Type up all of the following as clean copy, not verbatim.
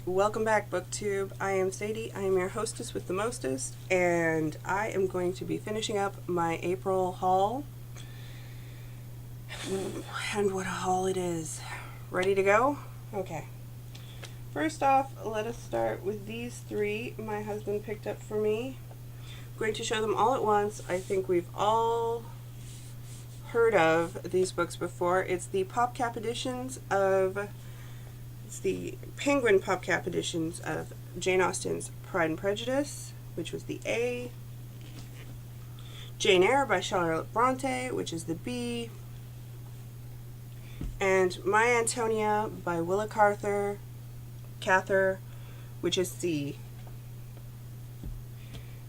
Welcome back, Booktube. I am Sadie. I am your hostess with the mostest, and I am going to be finishing up my April haul. And what a haul it is. Ready to go? Okay. First off, let us start with these three my husband picked up for me. I'm going to show them all at once. I think we've all heard of these books before. It's the PopCap editions of... It's the Penguin PopCap editions of Jane Austen's Pride and Prejudice, which was the A. Jane Eyre by Charlotte Bronte, which is the B. And My Antonia by Willa Cather, which is C.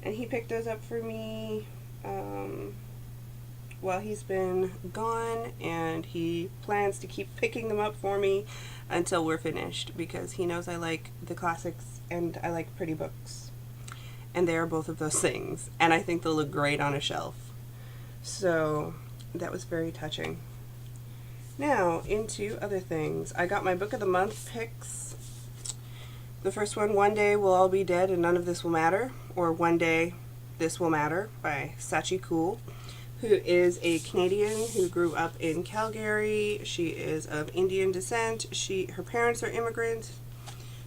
And he picked those up for me while he's been gone, and he plans to keep picking them up for me until we're finished, because he knows I like the classics and I like pretty books. And they are both of those things, and I think they'll look great on a shelf. So that was very touching. Now, into other things. I got my Book of the Month picks. The first one, One Day We'll All Be Dead and None of This Will Matter, or One Day This Will Matter by Sachi Cool, who is a Canadian who grew up in Calgary. She is of Indian descent. Her parents are immigrants,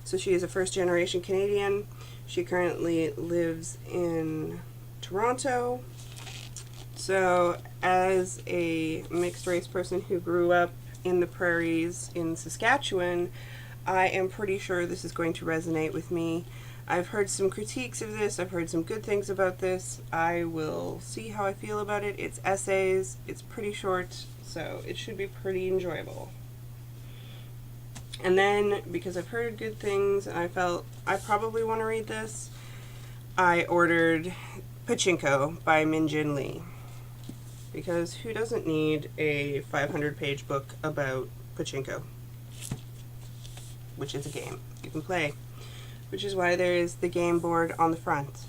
so she is a first-generation Canadian. She currently lives in Toronto. So, as a mixed-race person who grew up in the prairies in Saskatchewan, I am pretty sure this is going to resonate with me. I've heard some critiques of this. I've heard some good things about this. I will see how I feel about it. It's essays. It's pretty short, so it should be pretty enjoyable. And then, because I've heard good things and I felt I probably want to read this, I ordered Pachinko by Min Jin Lee. Because who doesn't need a 500-page book about Pachinko? Which is a game you can play. Which is why there is the game board on the front.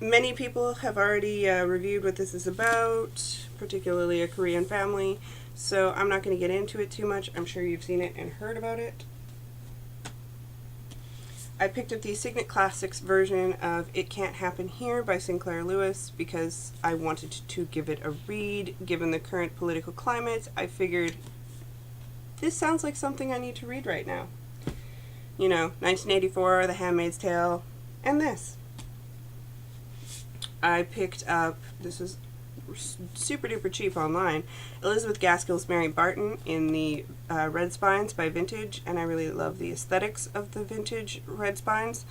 Many people have already reviewed what this is about, particularly a Korean family, so I'm not going to get into it too much. I'm sure you've seen it and heard about it. I picked up the Signet Classics version of It Can't Happen Here by Sinclair Lewis because I wanted to give it a read. Given the current political climate, I figured this sounds like something I need to read right now. You know, 1984, The Handmaid's Tale, and this. I picked up, this is super duper cheap online, Elizabeth Gaskell's Mary Barton in the Red Spines by Vintage, and I really love the aesthetics of the Vintage Red Spines.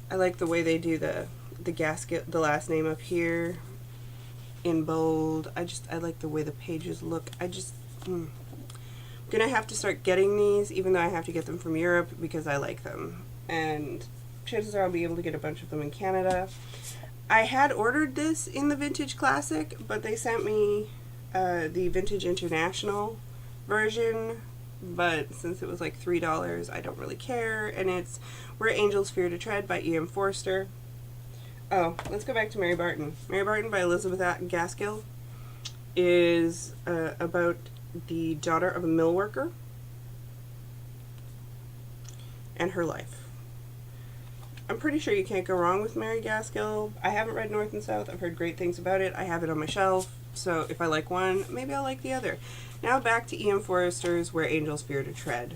I like the way they do the Gaskell, the last name up here in bold. I like the way the pages look. Gonna have to start getting these, even though I have to get them from Europe because I like them, and chances are I'll be able to get a bunch of them in Canada. I had ordered this in the Vintage Classic, but they sent me the Vintage International version, but since it was like $3, I don't really care, and it's Where Angels Fear to Tread by E.M. Forster. Oh, let's go back to Mary Barton. Mary Barton by Elizabeth Gaskell is about the daughter of a mill worker and her life. I'm pretty sure you can't go wrong with Mary Gaskell. I haven't read North and South. I've heard great things about it. I have it on my shelf, so if I like one, maybe I'll like the other. Now back to E.M. Forster's Where Angels Fear to Tread.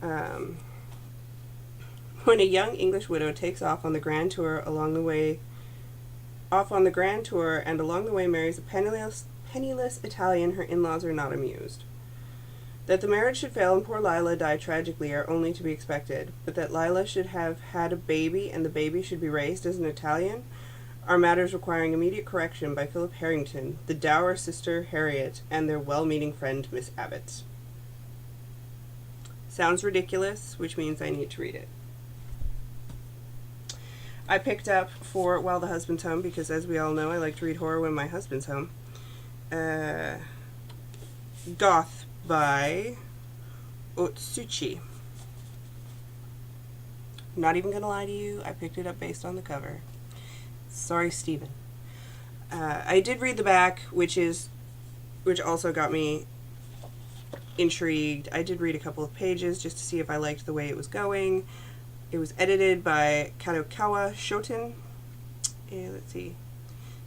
When a young English widow takes off on the grand tour and along the way marries a penniless Italian, her in-laws are not amused. That the marriage should fail and poor Lila die tragically are only to be expected, but that Lila should have had a baby and the baby should be raised as an Italian are matters requiring immediate correction by Philip Harrington, the dour sister Harriet, and their well-meaning friend Miss Abbott. Sounds ridiculous, which means I need to read it. I picked up for While the Husband's Home, because as we all know, I like to read horror when my husband's home. Goth by Otsuchi. Not even gonna lie to you, I picked it up based on the cover. Sorry, Stephen. I did read the back, which also got me intrigued. I did read a couple of pages just to see if I liked the way it was going. It was edited by Kadokawa Shoten. And let's see.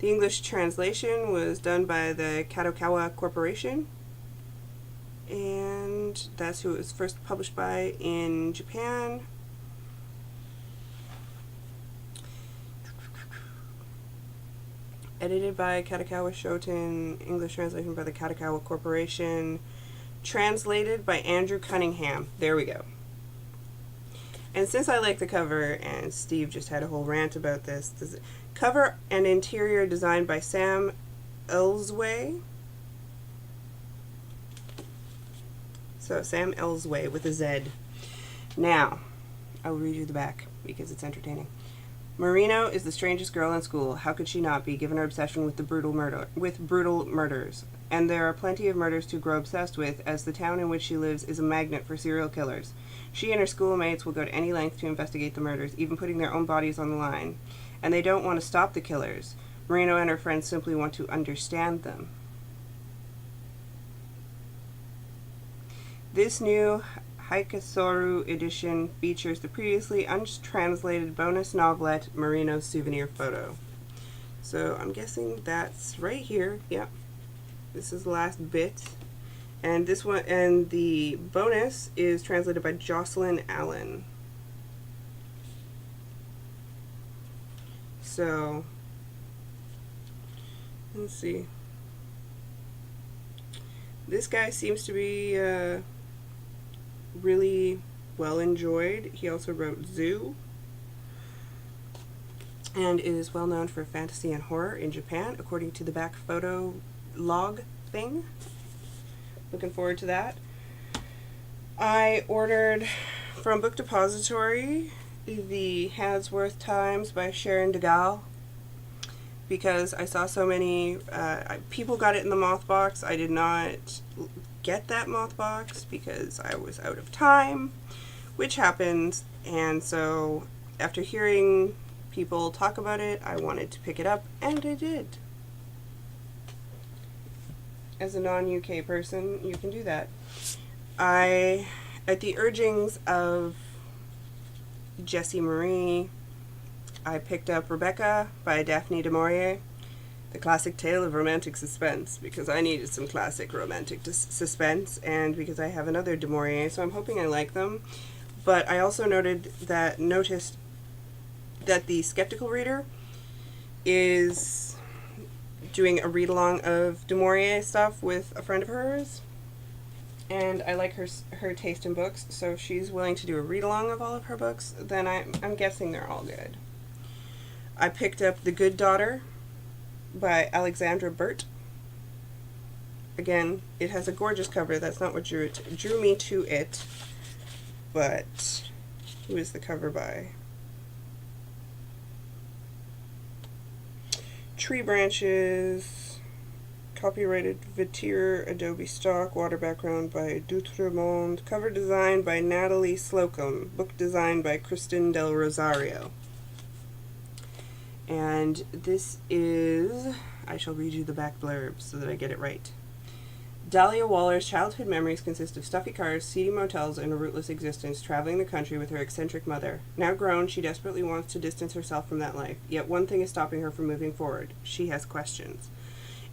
The English translation was done by the Kadokawa Corporation. And that's who it was first published by in Japan. Edited by Kadokawa Shoten, English translation by the Kadokawa Corporation, translated by Andrew Cunningham. There we go. And since I like the cover, and Steve just had a whole rant about this cover and interior designed by Sam Elsway. So Sam Elsway with a Z. Now, I will read you the back because it's entertaining. Marino is the strangest girl in school. How could she not be, given her obsession with brutal murders? And there are plenty of murders to grow obsessed with, as the town in which she lives is a magnet for serial killers. She and her schoolmates will go to any length to investigate the murders, even putting their own bodies on the line. And they don't want to stop the killers. Marino and her friends simply want to understand them. This new Haikasoru edition features the previously untranslated bonus novelette, Marino's Souvenir Photo. So I'm guessing that's right here. Yep. This is the last bit. And this one, and the bonus is translated by Jocelyn Allen. So, let's see. This guy seems to be really well enjoyed. He also wrote Zoo, and is well known for fantasy and horror in Japan, according to the back photo log thing. Looking forward to that. I ordered from Book Depository the Hadsworth Times by Sharon DeGale because I saw so many people got it in the moth box. I did not get that moth box because I was out of time, which happens, and so after hearing people talk about it, I wanted to pick it up, and I did. As a non-UK person, you can do that. At the urgings of Jessie Marie, I picked up Rebecca by Daphne du Maurier, the classic tale of romantic suspense, because I needed some classic romantic suspense, and because I have another du Maurier, so I'm hoping I like them. But I also noticed that the Skeptical Reader is doing a read-along of du Maurier stuff with a friend of hers, and I like her taste in books, so if she's willing to do a read-along of all of her books, then I'm guessing they're all good. I picked up The Good Daughter by Alexandra Burt. Again, it has a gorgeous cover. That's not what drew me to it, but who is the cover by? Tree Branches, copyrighted Vitir Adobe stock, water background by D'Outremont, cover design by Natalie Slocum, book design by Kristen Del Rosario. And this is, I shall read you the back blurb so that I get it right. Dahlia Waller's childhood memories consist of stuffy cars, seedy motels, and a rootless existence, traveling the country with her eccentric mother. Now grown, she desperately wants to distance herself from that life, yet one thing is stopping her from moving forward. She has questions.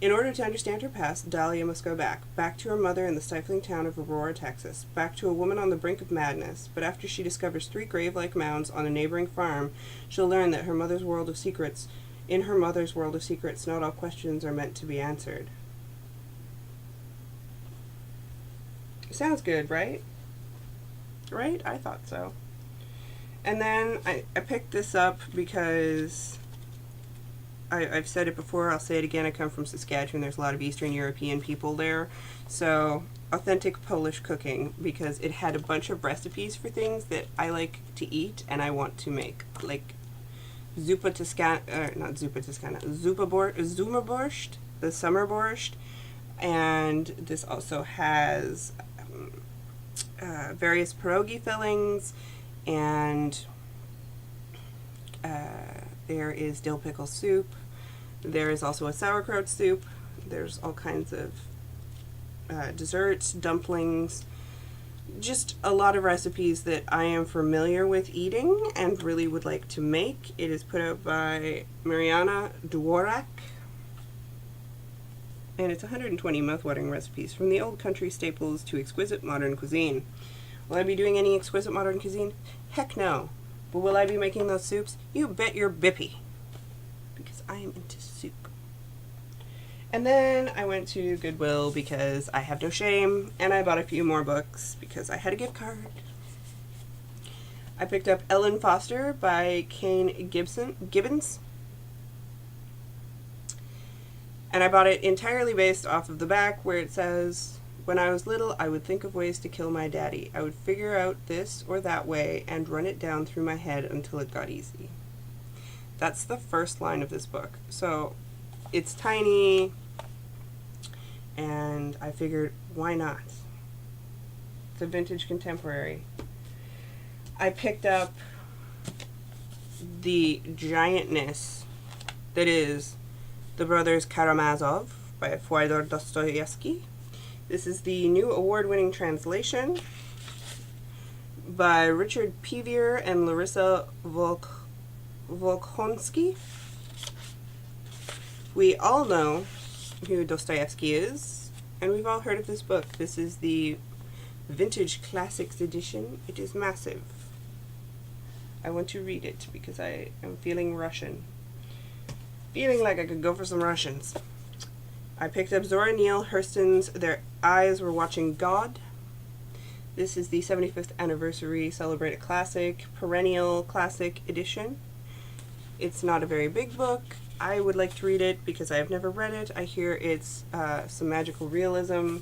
In order to understand her past, Dahlia must go back to her mother in the stifling town of Aurora, Texas, back to a woman on the brink of madness. But after she discovers 3 grave-like mounds on a neighboring farm, she'll learn that in her mother's world of secrets, not all questions are meant to be answered. Sounds good, right? Right? I thought so. And then I picked this up because I've said it before, I'll say it again, I come from Saskatchewan, there's a lot of Eastern European people there, so authentic Polish cooking, because it had a bunch of recipes for things that I like to eat and I want to make, like Zupa Toscana, not Zupa Toscana, Zuma Borscht, the summer borscht, and this also has various pierogi fillings, and there is dill pickle soup. There is also a sauerkraut soup. There's all kinds of desserts, dumplings, just a lot of recipes that I am familiar with eating and really would like to make. It is put out by Mariana Dworak, and it's 120 mouthwatering recipes from the old country staples to exquisite modern cuisine. Will I be doing any exquisite modern cuisine? Heck no. But will I be making those soups? You bet your bippy. Because I am into soup. And then I went to Goodwill because I have no shame, and I bought a few more books because I had a gift card. I picked up Ellen Foster by Kane Gibbons. And I bought it entirely based off of the back where it says, "When I was little, I would think of ways to kill my daddy. I would figure out this or that way and run it down through my head until it got easy." That's the first line of this book. So it's tiny, and I figured, why not? It's a vintage contemporary. I picked up the giantness that is The Brothers Karamazov by Fyodor Dostoevsky. This is the new award-winning translation by Richard Pevier and Larissa Volkonsky. We all know who Dostoevsky is, and we've all heard of this book. This is the Vintage Classics edition. It is massive. I want to read it because I am feeling Russian. Feeling like I could go for some Russians. I picked up Zora Neale Hurston's Their Eyes Were Watching God. This is the 75th anniversary celebrated classic, perennial classic edition. It's not a very big book. I would like to read it because I have never read it. I hear it's some magical realism.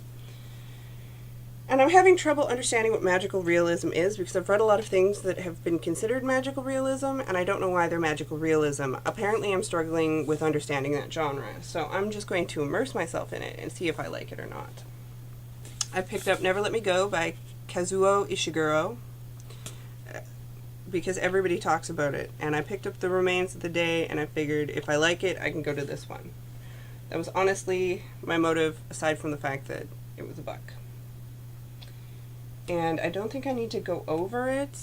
And I'm having trouble understanding what magical realism is because I've read a lot of things that have been considered magical realism, and I don't know why they're magical realism. Apparently I'm struggling with understanding that genre, so I'm just going to immerse myself in it and see if I like it or not. I picked up Never Let Me Go by Kazuo Ishiguro because everybody talks about it, and I picked up The Remains of the Day, and I figured if I like it, I can go to this one. That was honestly my motive, aside from the fact that it was a buck. And I don't think I need to go over it.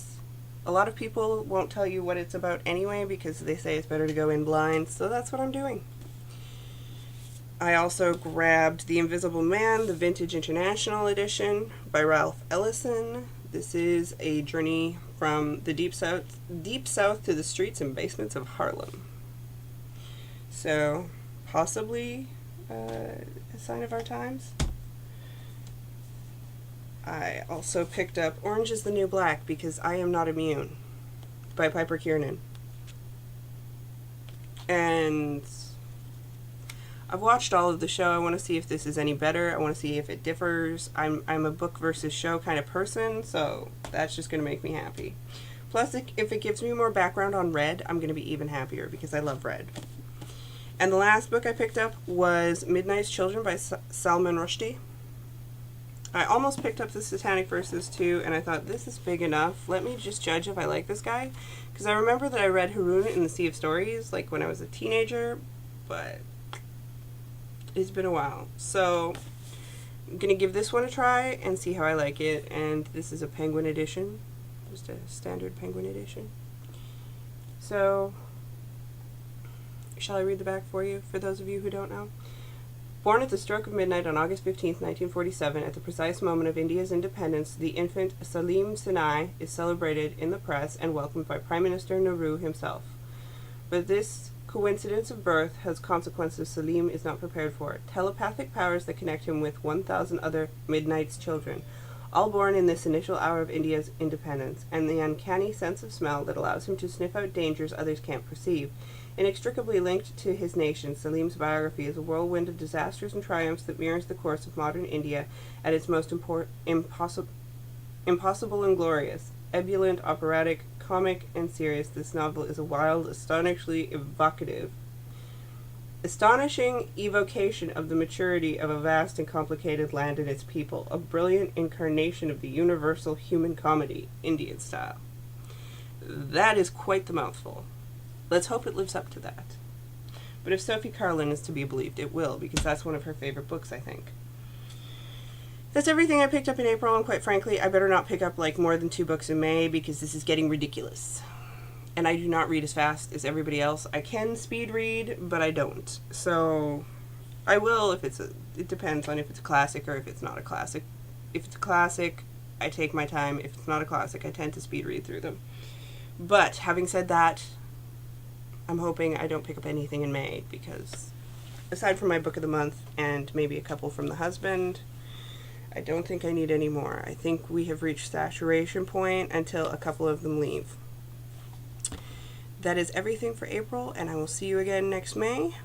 A lot of people won't tell you what it's about anyway because they say it's better to go in blind, so that's what I'm doing. I also grabbed The Invisible Man, the Vintage International Edition by Ralph Ellison. This is a journey from the deep south to the streets and basements of Harlem. So, possibly a sign of our times. I also picked up Orange is the New Black because I Am Not Immune by Piper Kiernan. And I've watched all of the show. I want to see if this is any better. I want to see if it differs. I'm a book versus show kind of person, so that's just going to make me happy. Plus, if it gives me more background on Red, I'm going to be even happier because I love Red. And the last book I picked up was Midnight's Children by Salman Rushdie. I almost picked up the Satanic Verses too, and I thought, this is big enough. Let me just judge if I like this guy. Because I remember that I read Haroun in the Sea of Stories, like when I was a teenager, but it's been a while. So, I'm going to give this one a try and see how I like it. And this is a Penguin edition, just a standard Penguin edition. So, shall I read the back for you, for those of you who don't know? Born at the stroke of midnight on August 15, 1947, at the precise moment of India's independence, the infant Salim Sinai is celebrated in the press and welcomed by Prime Minister Nehru himself. But this coincidence of birth has consequences Salim is not prepared for. Telepathic powers that connect him with 1,000 other Midnight's children, all born in this initial hour of India's independence, and the uncanny sense of smell that allows him to sniff out dangers others can't perceive. Inextricably linked to his nation, Salim's biography is a whirlwind of disasters and triumphs that mirrors the course of modern India at its most impossible and glorious. Ebullient, operatic, comic, and serious, this novel is a wild, astonishing evocation of the maturity of a vast and complicated land and its people, a brilliant incarnation of the universal human comedy, Indian style. That is quite the mouthful. Let's hope it lives up to that. But if Sophie Carlin is to be believed, it will, because that's one of her favorite books, I think. That's everything I picked up in April, and quite frankly, I better not pick up like more than 2 books in May because this is getting ridiculous. And I do not read as fast as everybody else. I can speed read, but I don't. So I will if it depends on if it's a classic or if it's not a classic. If it's a classic, I take my time. If it's not a classic, I tend to speed read through them. But having said that, I'm hoping I don't pick up anything in May because aside from my book of the month and maybe a couple from the husband, I don't think I need any more. I think we have reached saturation point until a couple of them leave. That is everything for April, and I will see you again next May.